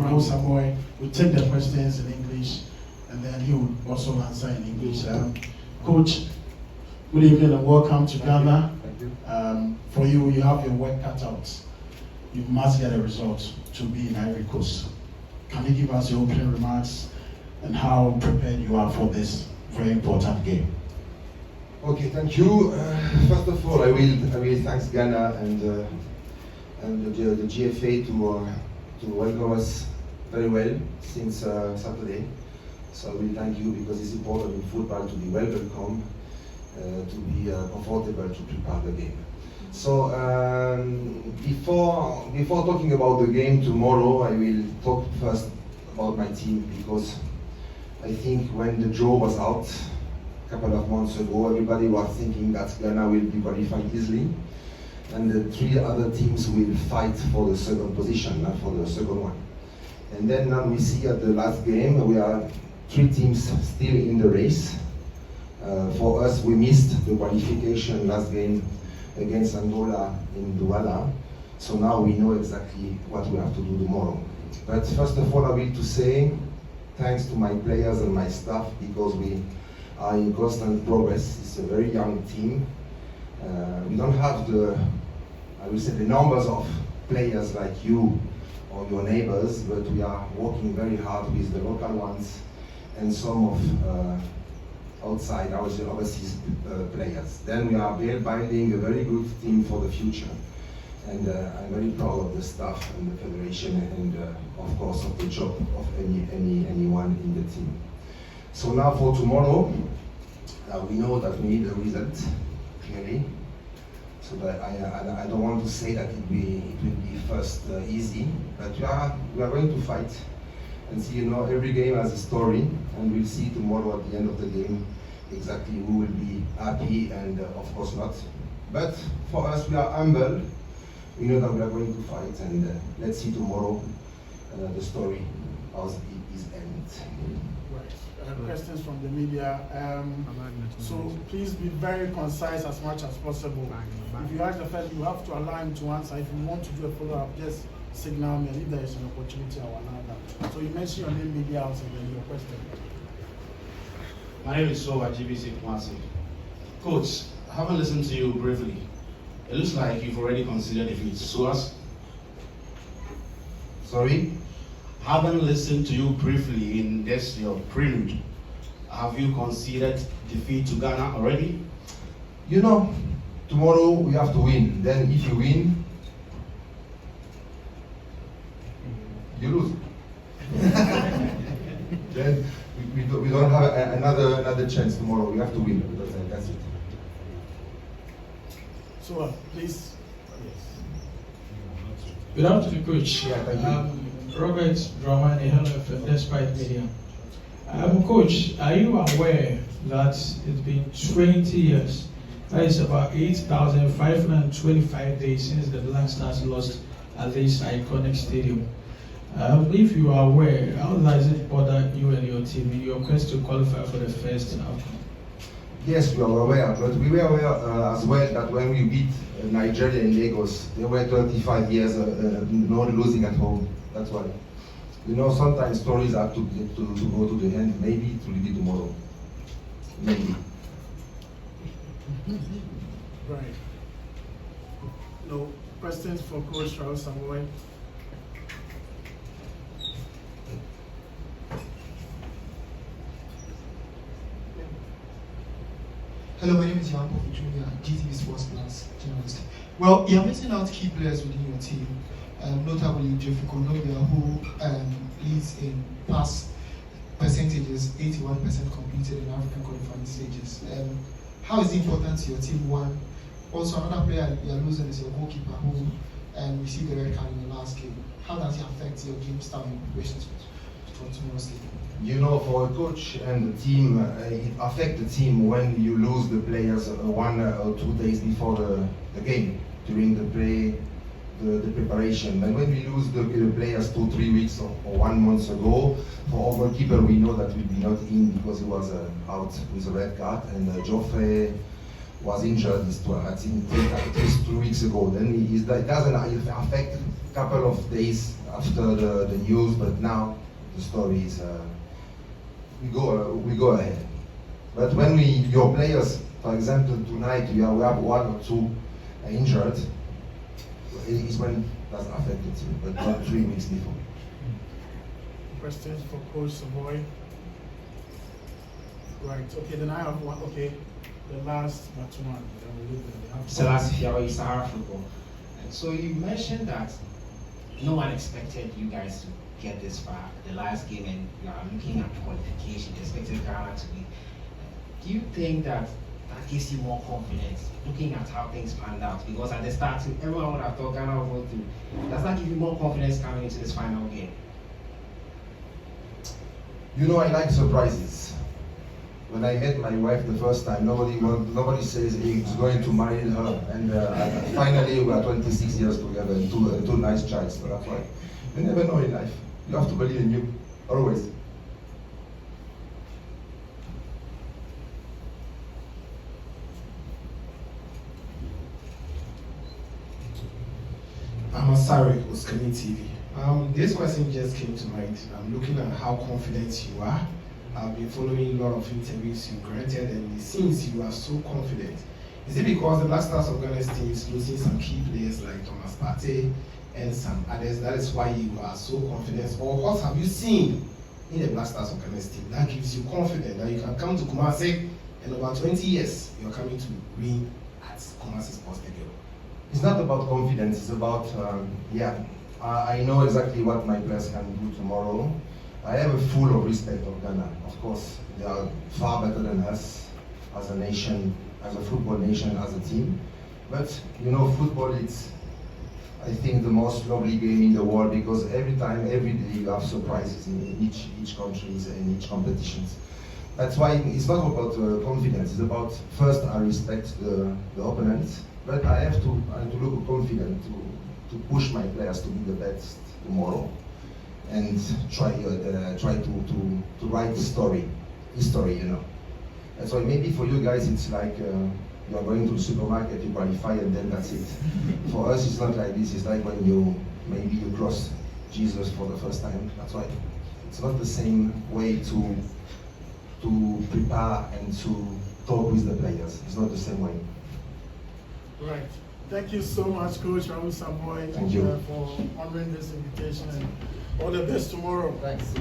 Raoul Savoy will take the questions in English, and then he will also answer in English. Coach, good evening and welcome to Ghana. For you, you have your work cut out. You must get a result to be in Ivory Coast. Can you give us your opening remarks and how prepared you are for this very important game? Okay, thank you. First of all, I will thank Ghana and the GFA to welcome us very well since Saturday. So I will thank you because it's important in football to be well welcome, to be comfortable to prepare the game. So before talking about the game tomorrow, I will talk first about my team, because I think when the draw was out a couple of months ago, everybody was thinking that Ghana will be qualified easily, and the three other teams will fight for the second position, not for the second one. And then now we see at the last game, we are three teams still in the race. For us, we missed the qualification last game against Angola in Douala. So now we know exactly what we have to do tomorrow. But first of all, I will to say thanks to my players and my staff, because we are in constant progress. It's a very young team. We don't have the numbers of players like you or your neighbors, but we are working very hard with the local ones and some of outside our overseas players. Then we are building a very good team for the future. And I'm very proud of the staff and the federation, and of course of the job of anyone in the team. So now for tomorrow, we know that we need a result, clearly. So that I don't want to say that it will be first easy, but we are going to fight and see. Every game has a story, and we'll see tomorrow at the end of the game exactly who will be happy and of course not. But for us, we are humble. We know that we are going to fight, and let's see tomorrow the story as it is ended. Right. Questions from the media. So please be very concise as much as possible. If you ask the first, you have to allow him to answer. If you want to do a follow-up, just signal me, and if there is an opportunity, I will allow that. So you mentioned your name, media house, and then your question. My name is Sowa GBC Kumasi. Coach, I haven't listened to you briefly. It looks like you've already considered defeat. Sorry? Haven't listened to you briefly in this your prelude. Have you considered defeat to Ghana already? Tomorrow we have to win. Then if you win, you lose. Then we don't have another chance tomorrow. We have to win. That's it. So please. Good afternoon, Coach. Yeah, thank you. Robert Dramani, hello from Despite Media. Coach, are you aware that it's been 20 years, that is about 8,525 days since the Black Stars lost at this iconic stadium? If you are aware, how does it bother you and your team in your quest to qualify for the first AFCON? Yes, we are aware, but we were aware as well that when we beat Nigeria in Lagos, they were 25 years not losing at home. That's why. Sometimes stories have to go to the end. Maybe it will be tomorrow. Maybe. Right. No questions for Coach Raoul Savoy? Hello, my name is Jan Jr., GTV Sports Plus journalist. Well, you're missing out key players within your team, notably Jeffrey Kondogbia, who leads in pass percentages, 81% completed in African qualifying stages. How is it important to your team? One, also another player you're losing is your goalkeeper, who received the red card in the last game. How does it affect your game style and preparations for tomorrow's game? For a coach and the team, it affects the team when you lose the players 1 or 2 days before the game, during the preparation. And when we lose the players 2-3 weeks or 1 month ago, for our goalkeeper, we know that we'll be not in because he was out with a red card. And Geoffrey was injured, I think at least 2 weeks ago. Then it doesn't affect a couple of days after the news, but now the story is we go ahead. But when your players, for example, tonight we have 1 or 2 injured, it's when it doesn't affect the team, but not 3 weeks before. Questions for Coach Savoy? Right, okay, then I have one, okay, the last but one. Then we leave them. Selassie C.A.R football. And so you mentioned that no one expected you guys to get this far, the last game, and you are looking at qualification, expected Ghana to be. Do you think that gives you more confidence, looking at how things panned out? Because at the start, everyone would have thought Ghana would go through. Does that give you more confidence coming into this final game? You know, I like surprises. When I met my wife the first time, nobody says he's going to marry her, and finally we are 26 years together, and two nice childs. So that's why you never know in life. You have to believe in you, always. I'm sorry, Uskani TV. This question just came to mind. I'm looking at how confident you are. I've been following a lot of interviews you granted, and it seems you are so confident. Is it because the Black Stars of Ghana's team is losing some key players like Thomas Partey and some others? That is why you are so confident? Or what have you seen in the Black Stars of Ghana's team that gives you confidence that you can come to Kumasi and over 20 years you're coming to win at Kumasi Sports Stadium? It's not about confidence, it's about, I know exactly what my players can do tomorrow. I have a full of respect of Ghana. Of course, they are far better than us as a nation, as a football nation, as a team. But, you know, football is, I think, the most lovely game in the world because every time, every day, you have surprises in each country and each competitions. That's why it's not about confidence, it's about, first, I respect the opponent, but I have to look confident to push my players to be the best tomorrow and try to write history, you know. That's why maybe for you guys it's like you are going to the supermarket, you qualify and then that's it. For us it's not like this, it's like when maybe you cross Jesus for the first time. That's why it's not the same way to prepare and to talk with the players. It's not the same way. Right. Thank you so much, Coach Raoul Savoy, Thank you. for honoring this invitation, and all the best tomorrow. Thanks.